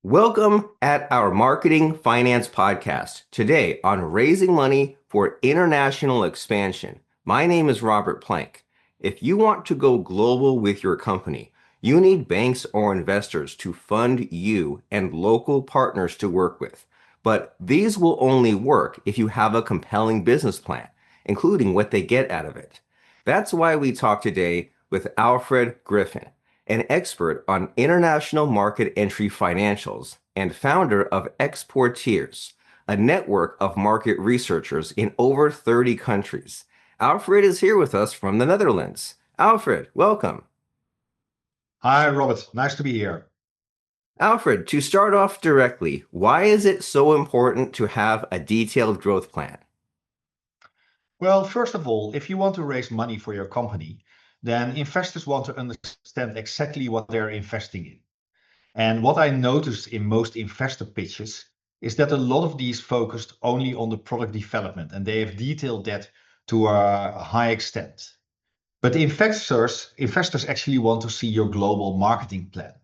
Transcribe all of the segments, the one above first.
Welcome at our Marketing Finance Podcast. Today on raising money for international expansion. My name is Robert Plank. If you want to go global with your company, you need banks or investors to fund you and local partners to work with. But these will only work if you have a compelling business plan, including what they get out of it. That's why we talk today with AlfredGriffioen, an expert on international market entry financials and founder of Exporteers, a network of market researchers in over 30 countries. Alfred is here with us from the Netherlands. Alfred, welcome. Hi, Robert. Nice to be here. Alfred, to start off directly, why is it so important to have a detailed growth plan? Well, first of all, if you want to raise money for your company, then investors want to understand exactly what they're investing in. And what I noticed in most investor pitches is that a lot of these focused only on the product development, and they have detailed that to a high extent. But investors actually want to see your global marketing plan.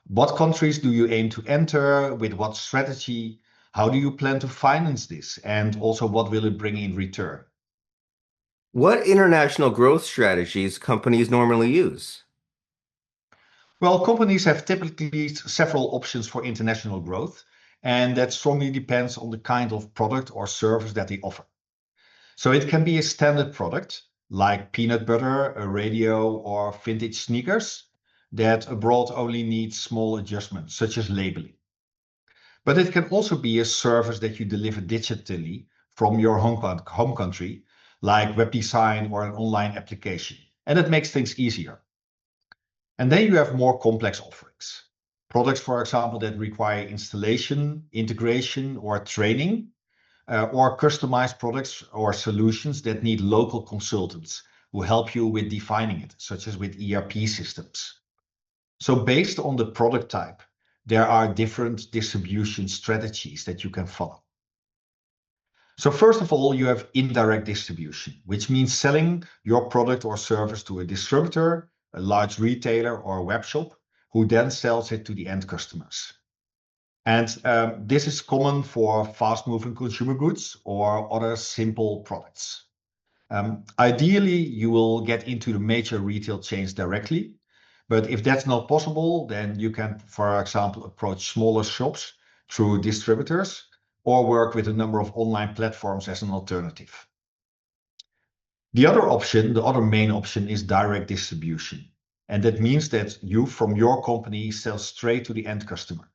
What countries do you aim to enter? With what strategy? How do you plan to finance this? And also, what will it bring in return? What international growth strategies companies normally use? Well, companies have typically several options for international growth, and that strongly depends on the kind of product or service that they offer. So it can be a standard product like peanut butter, a radio, or vintage sneakers that abroad only needs small adjustments, such as labeling. But it can also be a service that you deliver digitally from your home country, like web design or an online application. And it makes things easier. And then you have more complex offerings. Products, for example, that require installation, integration, or training, or customized products or solutions that need local consultants who help you with defining it, such as with ERP systems. So based on the product type, there are different distribution strategies that you can follow. So first of all, you have indirect distribution, which means selling your product or service to a distributor, a large retailer, or a web shop, who then sells it to the end customers. And this is common for fast-moving consumer goods or other simple products. Ideally, you will get into the major retail chains directly, but if that's not possible, then you can, for example, approach smaller shops through distributors or work with a number of online platforms as an alternative. The other main option is direct distribution. And that means that you, from your company, sell straight to the end customer.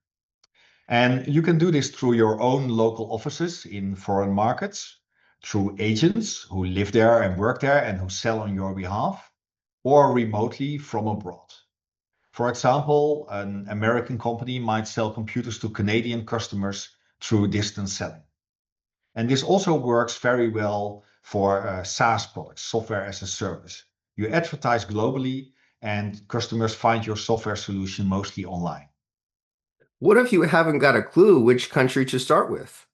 And you can do this through your own local offices in foreign markets, through agents who live there and work there and who sell on your behalf, or remotely from abroad. For example, an American company might sell computers to Canadian customers through distance selling. And this also works very well for SaaS products, software as a service. You advertise globally and customers find your software solution mostly online. What if you haven't got a clue which country to start with?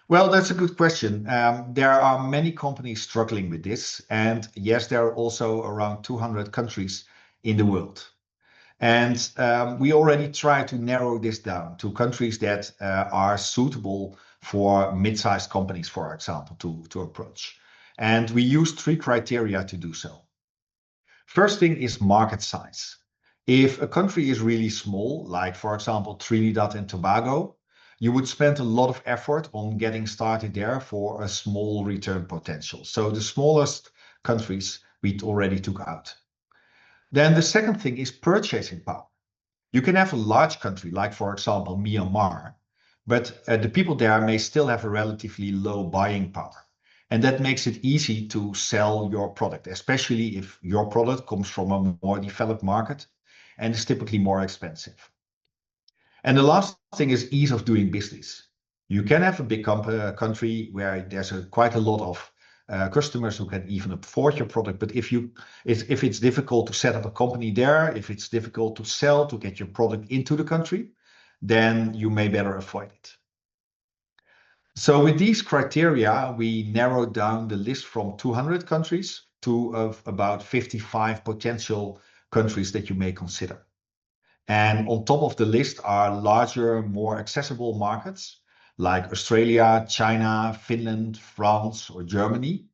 Well, that's a good question. There are many companies struggling with this. And yes, there are also around 200 countries in the world. And we already try to narrow this down to countries that are suitable for mid-sized companies, for example, to approach. And we use three criteria to do so. First thing is market size. If a country is really small, like for example, Trinidad and Tobago, you would spend a lot of effort on getting started there for a small return potential. So the smallest countries we already took out. Then the second thing is purchasing power. You can have a large country, like for example, Myanmar, but the people there may still have a relatively low buying power. And that makes it easy to sell your product, especially if your product comes from a more developed market and is typically more expensive. And the last thing is ease of doing business. You can have a big country where there's quite a lot of customers who can even afford your product. But if it's difficult to set up a company there, if it's difficult to sell, to get your product into the country, then you may better avoid it. So with these criteria, we narrowed down the list from 200 countries to about 55 potential countries that you may consider. And on top of the list are larger, more accessible markets like Australia, China, Finland, France, or Germany.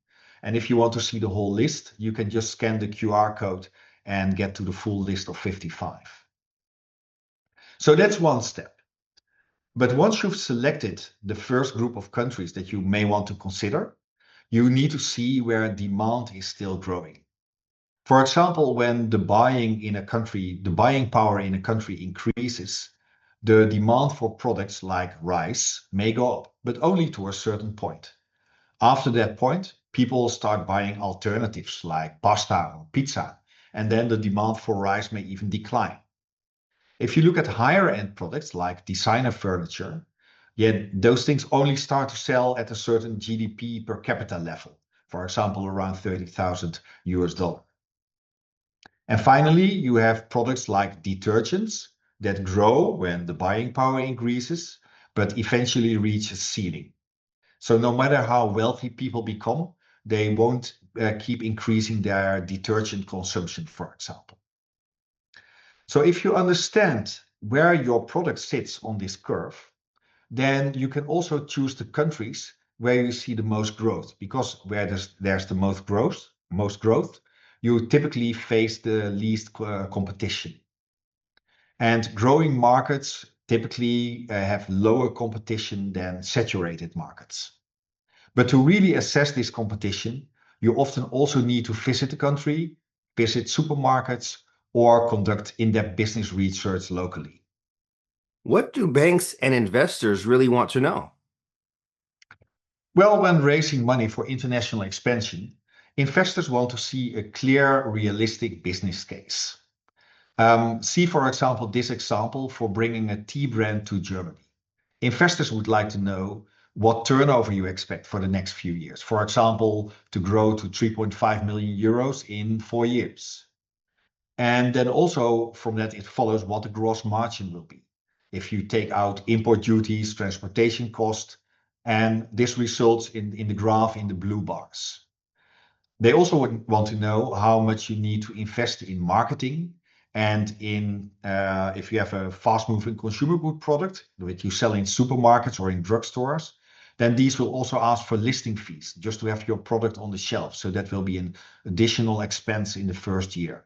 And if you want to see the whole list, you can just scan the QR code and get to the full list of 55. So that's one step. But once you've selected the first group of countries that you may want to consider, you need to see where demand is still growing. For example, when the buying power in a country increases, the demand for products like rice may go up, but only to a certain point. After that point, people start buying alternatives like pasta or pizza, and then the demand for rice may even decline. If you look at higher end products like designer furniture, yeah, those things only start to sell at a certain GDP per capita level, for example, around 30,000 US dollar. And finally, you have products like detergents that grow when the buying power increases, but eventually reach a ceiling. So no matter how wealthy people become, they won't keep increasing their detergent consumption, for example. So if you understand where your product sits on this curve, then you can also choose the countries where you see the most growth, because where there's the most growth, you typically face the least competition. And growing markets typically have lower competition than saturated markets. But to really assess this competition, you often also need to visit the country, visit supermarkets, or conduct in-depth business research locally. What do banks and investors really want to know? Well, when raising money for international expansion, investors want to see a clear, realistic business case. See, for example, this example for bringing a tea brand to Germany. Investors would like to know what turnover you expect for the next few years. For example, to grow to 3.5 million euros in 4 years. And then also from that, it follows what the gross margin will be. If you take out import duties, transportation cost, and this results in the graph in the blue bars. They also want to know how much you need to invest in marketing and in if you have a fast-moving consumer good product that you sell in supermarkets or in drugstores, then these will also ask for listing fees just to have your product on the shelf. So that will be an additional expense in the first year.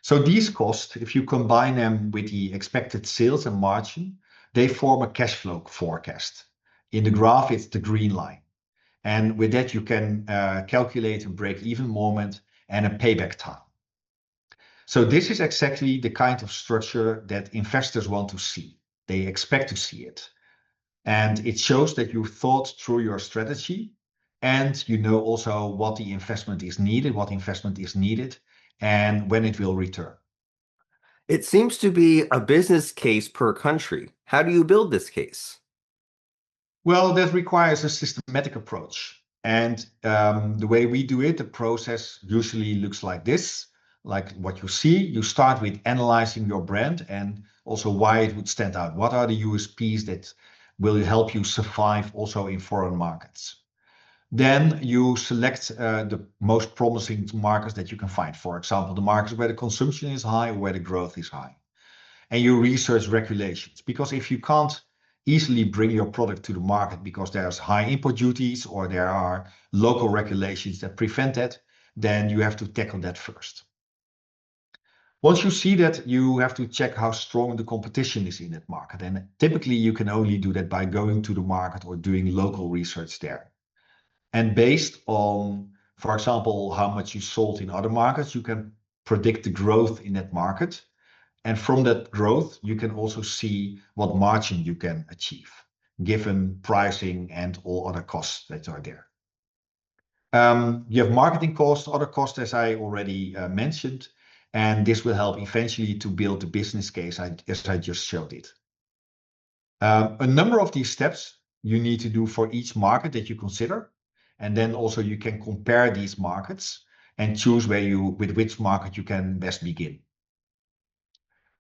So these costs, if you combine them with the expected sales and margin, they form a cash flow forecast. In the graph, it's the green line. And with that, you can calculate a break-even moment and a payback time. So this is exactly the kind of structure that investors want to see. They expect to see it. And it shows that you thought through your strategy and you know also what investment is needed, and when it will return. It seems to be a business case per country. How do you build this case? Well, that requires a systematic approach. And the way we do it, the process usually looks like this, like what you see. You start with analyzing your brand and also why it would stand out. What are the USPs that will help you survive also in foreign markets? Then you select the most promising markets that you can find. For example, the markets where the consumption is high or where the growth is high. And you research regulations, because if you can't easily bring your product to the market because there's high import duties or there are local regulations that prevent that, then you have to tackle that first. Once you see that, you have to check how strong the competition is in that market. And typically you can only do that by going to the market or doing local research there. And based on, for example, how much you sold in other markets, you can predict the growth in that market. And from that growth, you can also see what margin you can achieve, given pricing and all other costs that are there. You have marketing costs, other costs, as I already mentioned, and this will help eventually to build the business case as I just showed it. A number of these steps you need to do for each market that you consider, and then also you can compare these markets and choose with which market you can best begin.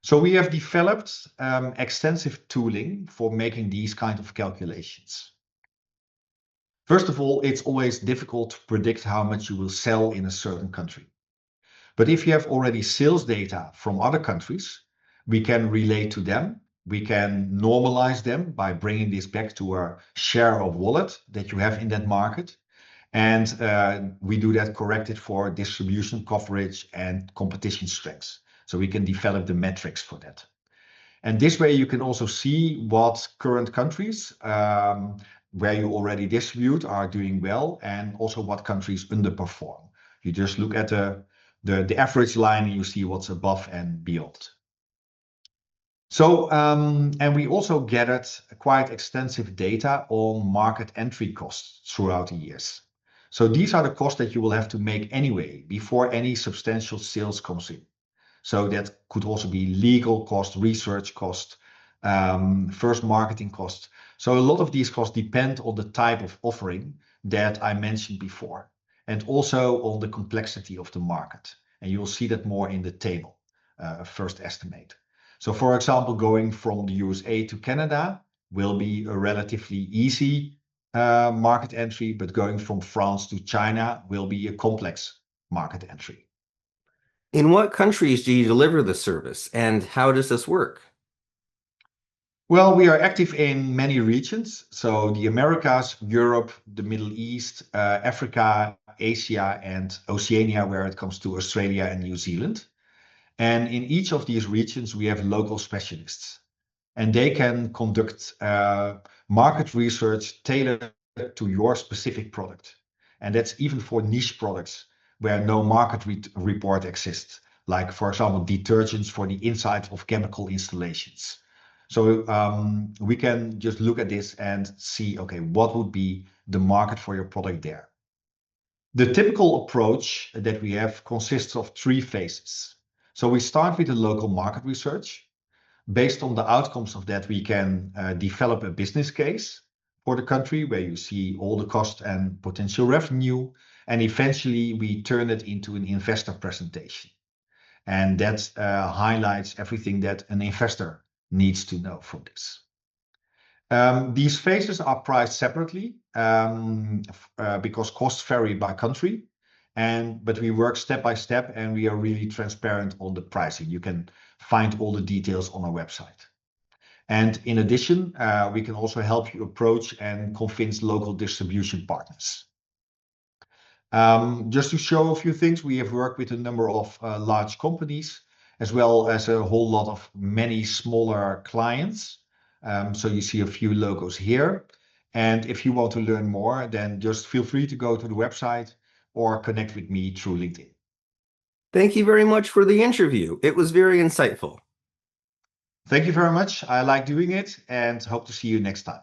So we have developed extensive tooling for making these kind of calculations. First of all, it's always difficult to predict how much you will sell in a certain country. But if you have already sales data from other countries, We can relate to them. We can normalize them by bringing this back to a share of wallet that you have in that market. And we do that corrected for distribution coverage and competition strengths. So we can develop the metrics for that. And this way you can also see what current countries where you already distribute are doing well and also what countries underperform. You just look at the average line and you see what's above and beyond. So, and we also gathered quite extensive data on market entry costs throughout the years. So these are the costs that you will have to make anyway before any substantial sales comes in. So that could also be legal cost, research cost, first marketing cost. So a lot of these costs depend on the type of offering that I mentioned before, and also on the complexity of the market. And you'll see that more in the table, first estimate. So for example, going from the USA to Canada will be a relatively easy market entry, but going from France to China will be a complex market entry. In what countries do you deliver the service, and how does this work? Well, we are active in many regions. So the Americas, Europe, the Middle East, Africa, Asia, and Oceania, where it comes to Australia and New Zealand. And in each of these regions, we have local specialists, and they can conduct market research tailored to your specific product. And that's even for niche products where no market report exists, like, for example, detergents for the inside of chemical installations. So we can just look at this and see, okay, what would be the market for your product there? The typical approach that we have consists of three phases. So we start with the local market research. Based on the outcomes of that, we can develop a business case for the country where you see all the cost and potential revenue. And eventually we turn it into an investor presentation. And that highlights everything that an investor needs to know from this. These phases are priced separately because costs vary by country. But we work step by step and we are really transparent on the pricing. You can find all the details on our website. And in addition, we can also help you approach and convince local distribution partners. Just to show a few things, we have worked with a number of large companies, as well as a whole lot of many smaller clients. So you see a few logos here. And if you want to learn more, then just feel free to go to the website or connect with me through LinkedIn. Thank you very much for the interview. It was very insightful. Thank you very much. I like doing it and hope to see you next time.